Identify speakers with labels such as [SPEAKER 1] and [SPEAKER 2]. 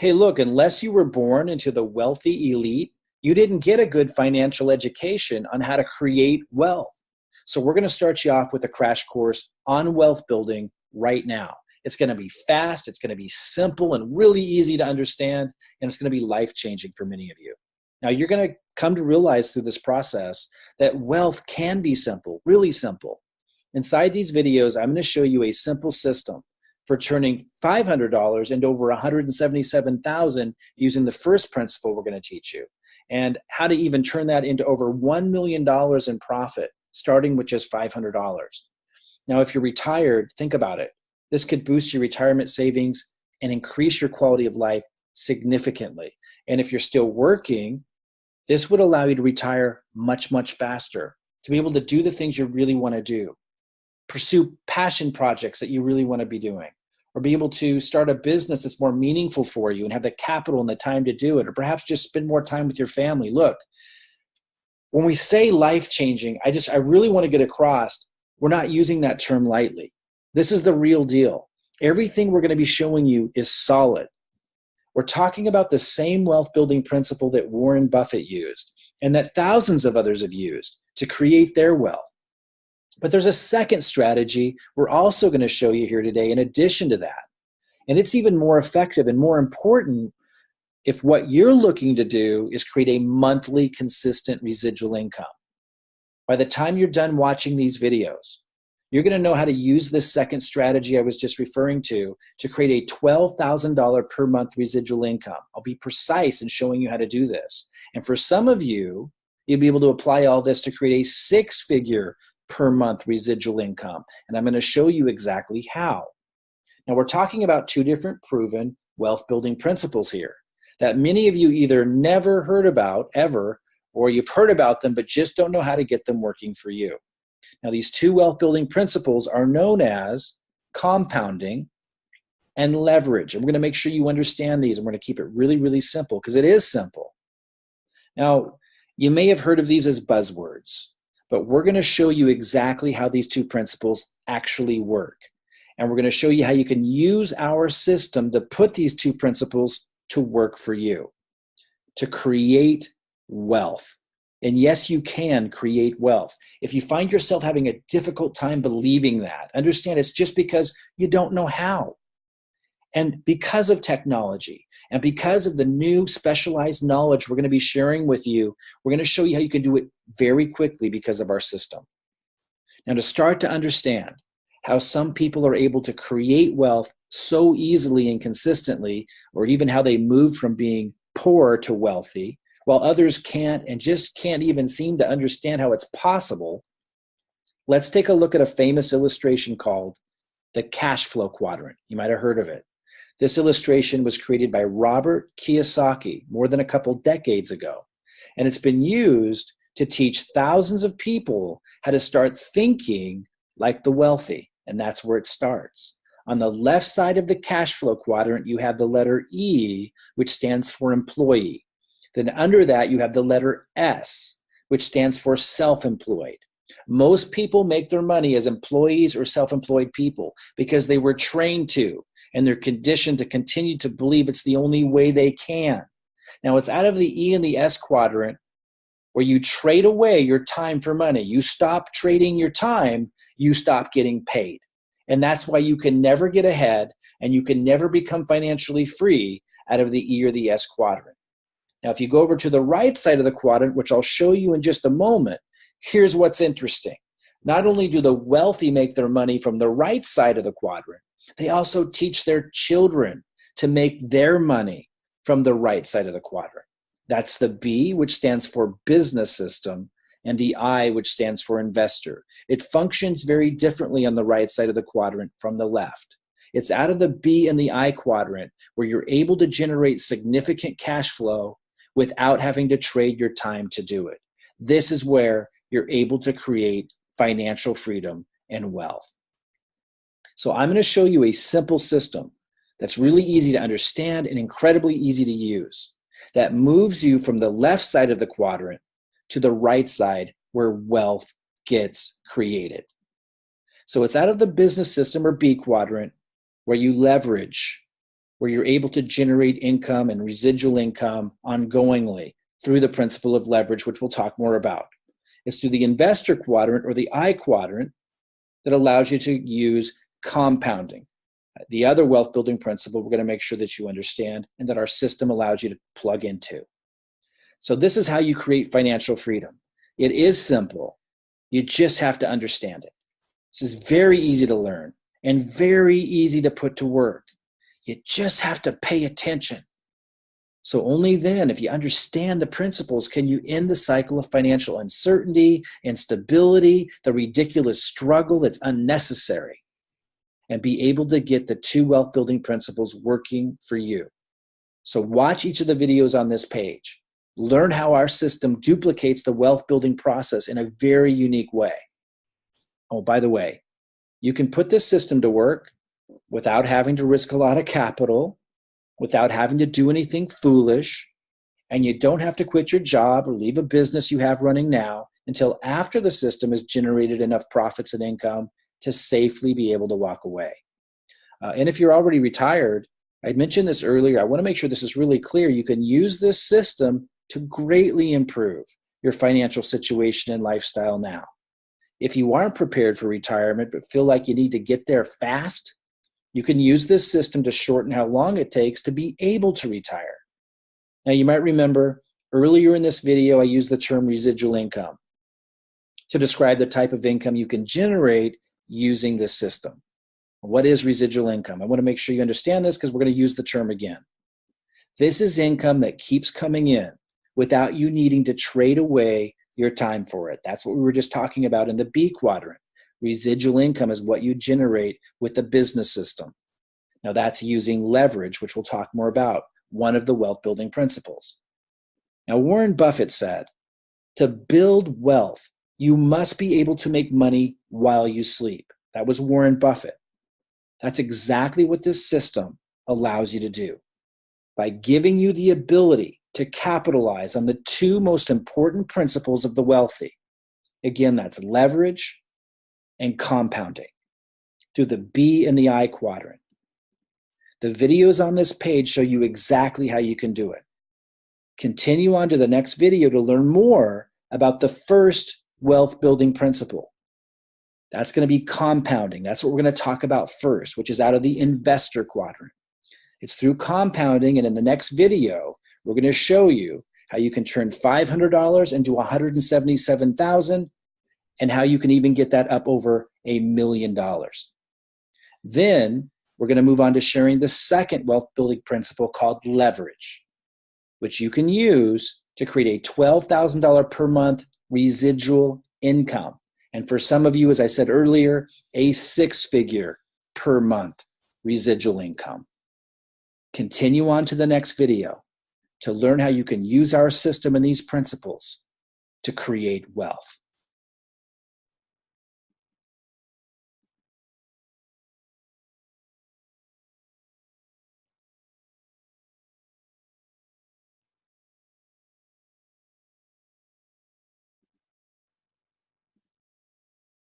[SPEAKER 1] Hey, look, unless you were born into the wealthy elite, you didn't get a good financial education on how to create wealth. So, we're going to start you off with a crash course on wealth building right now. It's going to be fast, it's going to be simple and really easy to understand, and it's going to be life changing for many of you. Now, you're going to come to realize through this process that wealth can be simple, really simple. Inside these videos, I'm going to show you a simple system for turning $500 into over $177,000 using the first principle we're going to teach you, and how to even turn that into over $1 million in profit, starting with just $500. Now, if you're retired, think about it. This could boost your retirement savings and increase your quality of life significantly. And if you're still working, this would allow you to retire much, much faster, to be able to do the things you really want to do, pursue passion projects that you really want to be doing, or be able to start a business that's more meaningful for you and have the capital and the time to do it, or perhaps just spend more time with your family. Look, when we say life-changing, I really want to get across, we're not using that term lightly. This is the real deal. Everything we're going to be showing you is solid. We're talking about the same wealth building principle that Warren Buffett used and that thousands of others have used to create their wealth. But there's a second strategy we're also going to show you here today in addition to that. And it's even more effective and more important if what you're looking to do is create a monthly consistent residual income. By the time you're done watching these videos, you're going to know how to use this second strategy I was just referring to create a $12,000 per month residual income. I'll be precise in showing you how to do this. And for some of you, you'll be able to apply all this to create a six-figure per month residual income. And I'm going to show you exactly how. Now, we're talking about two different proven wealth building principles here that many of you either never heard about ever, or you've heard about them but just don't know how to get them working for you. Now, these two wealth building principles are known as compounding and leverage. And we're going to make sure you understand these, and we're going to keep it really, really simple because it is simple. Now, you may have heard of these as buzzwords, but we're going to show you exactly how these two principles actually work. And we're going to show you how you can use our system to put these two principles to work for you, to create wealth. And yes, you can create wealth. If you find yourself having a difficult time believing that, understand it's just because you don't know how. And because of technology and because of the new specialized knowledge we're going to be sharing with you, we're going to show you how you can do it very quickly because of our system. Now, to start to understand how some people are able to create wealth so easily and consistently, or even how they move from being poor to wealthy, while others can't and just can't even seem to understand how it's possible, let's take a look at a famous illustration called the cash flow quadrant. You might have heard of it. This illustration was created by Robert Kiyosaki more than a couple decades ago, and it's been used to teach thousands of people how to start thinking like the wealthy, and that's where it starts. On the left side of the cash flow quadrant, you have the letter E, which stands for employee. Then under that, you have the letter S, which stands for self-employed. Most people make their money as employees or self-employed people because they were trained to, and they're conditioned to continue to believe it's the only way they can. Now, it's out of the E and the S quadrant where you trade away your time for money. You stop trading your time, you stop getting paid. And that's why you can never get ahead and you can never become financially free out of the E or the S quadrant. Now, if you go over to the right side of the quadrant, which I'll show you in just a moment, here's what's interesting. Not only do the wealthy make their money from the right side of the quadrant, they also teach their children to make their money from the right side of the quadrant. That's the B, which stands for business system, and the I, which stands for investor. It functions very differently on the right side of the quadrant from the left. It's out of the B and the I quadrant where you're able to generate significant cash flow without having to trade your time to do it. This is where you're able to create financial freedom and wealth. So I'm going to show you a simple system that's really easy to understand and incredibly easy to use that moves you from the left side of the quadrant to the right side where wealth gets created. So it's out of the business system or B quadrant where you leverage where you're able to generate income and residual income ongoingly through the principle of leverage, which we'll talk more about. It's through the investor quadrant or the I quadrant that allows you to use compounding. The other wealth building principle we're going to make sure that you understand and that our system allows you to plug into. So this is how you create financial freedom. It is simple. You just have to understand it. This is very easy to learn and very easy to put to work. You just have to pay attention. So only then, if you understand the principles, can you end the cycle of financial uncertainty, instability, the ridiculous struggle that's unnecessary, and be able to get the 2 wealth building principles working for you. So watch each of the videos on this page. Learn how our system duplicates the wealth building process in a very unique way. Oh, by the way, you can put this system to work without having to risk a lot of capital, without having to do anything foolish, and you don't have to quit your job or leave a business you have running now until after the system has generated enough profits and income to safely be able to walk away. And if you're already retired, I mentioned this earlier, I want to make sure this is really clear. You can use this system to greatly improve your financial situation and lifestyle now. If you aren't prepared for retirement but feel like you need to get there fast, you can use this system to shorten how long it takes to be able to retire. Now, you might remember earlier in this video, I used the term residual income to describe the type of income you can generate using this system. What is residual income? I want to make sure you understand this because we're going to use the term again. This is income that keeps coming in without you needing to trade away your time for it. That's what we were just talking about in the B quadrant. Residual income is what you generate with the business system. Now that's using leverage, which we'll talk more about, one of the wealth building principles. Now Warren Buffett said, to build wealth, you must be able to make money while you sleep. That was Warren Buffett. That's exactly what this system allows you to do. By giving you the ability to capitalize on the 2 most important principles of the wealthy. Again, that's leverage and compounding through the B and the I quadrant. The videos on this page show you exactly how you can do it. Continue on to the next video to learn more about the first wealth building principle. That's going to be compounding. That's what we're going to talk about first, which is out of the investor quadrant. It's through compounding, and in the next video, we're going to show you how you can turn $500 into $177,000 and how you can even get that up over $1 million. Then we're going to move on to sharing the second wealth building principle called leverage, which you can use to create a $12,000 per month residual income. And for some of you, as I said earlier, a 6-figure per month residual income. Continue on to the next video to learn how you can use our system and these principles to create wealth.